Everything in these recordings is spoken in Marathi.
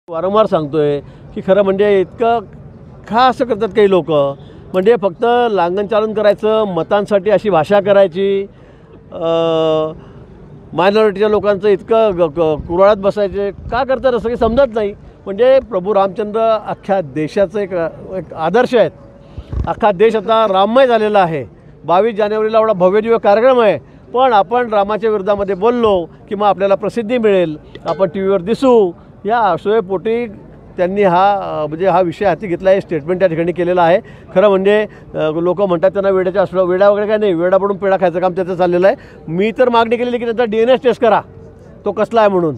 वारंवार सांगतोय की खरं म्हणजे इतकं का असं करतात काही लोक, म्हणजे फक्त लांगनचालन करायचं, मतांसाठी अशी भाषा करायची, मायनॉरिटीच्या लोकांचं इतकं कुराळात बसायचे का करतात असं काही समजत नाही। म्हणजे प्रभू रामचंद्र अख्ख्या देशाचं एक आदर्श आहेत। अख्खा देश आता राममय झालेला आहे। 22 जानेवारीला एवढा भव्यदिव्य कार्यक्रम आहे, पण आपण रामाच्या विरोधामध्ये बोललो की मग आपल्याला प्रसिद्धी मिळेल, आपण टी व्हीवर दिसू, या असूयेपोटी त्यांनी हा विषय हाती घेतला आहे, स्टेटमेंट त्या ठिकाणी केलेलं आहे। खरं म्हणजे लोक म्हणतात त्यांना वेड्याच्या असलं, वेडा वगैरे काय नाही, वेडा पडून पेढा खायचं काम त्याचं चाललेलं आहे। मी तर मागणी केलेली की त्यांचा DNA टेस्ट करा, तो कसला आहे म्हणून।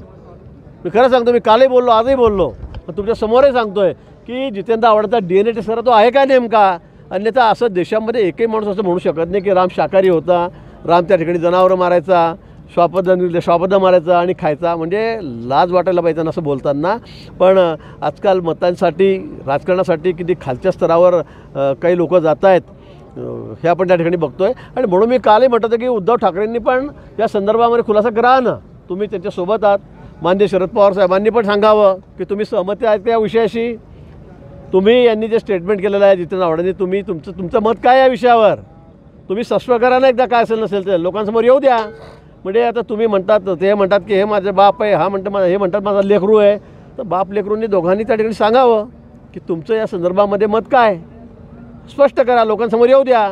मी खरं सांगतो, मी कालही बोललो, आजही बोललो, पण तुमच्या समोरही सांगतोय की जितेंद्र आव्हाडचा DNA टेस्ट करा, तो आहे का नेमका। अन्यथा असं देशामध्ये एकही माणूस असं म्हणू शकत नाही की राम शाकाहारी होता, राम त्या ठिकाणी जनावरं मारायचा, श्वापद मारायचा आणि खायचा, म्हणजे लाज वाटायला पाहिजे असं बोलताना। पण आजकाल मतांसाठी, राजकारणासाठी किती खालच्या स्तरावर काही लोक जात आहेत हे आपण त्या ठिकाणी बघतोय। आणि म्हणून मी कालही म्हटलं होतं की उद्धव ठाकरेंनी पण या संदर्भामध्ये खुलासा करा ना, तुम्ही त्यांच्यासोबत आहात। माननीय शरद पवार साहेबांनी पण सांगावं की तुम्ही सहमती आहेत त्या विषयाशी। तुम्ही यांनी जे स्टेटमेंट केलेलं आहे जितेंद्र आव्हाडांनी, तुम्ही तुमचं मत काय या विषयावर, तुम्ही स्पष्ट करा ना एकदा, काय असेल नसेल तर लोकांसमोर येऊ द्या। म्हणजे आता तुम्ही म्हणतात, ते म्हणतात की हे माझे बाप आहे, हे म्हणतात माझा लेकरू आहे, तर बाप लेकरूंनी दोघांनी त्या ठिकाणी सांगावं की तुमचं या संदर्भामध्ये मत काय, स्पष्ट करा, लोकांसमोर येऊ द्या।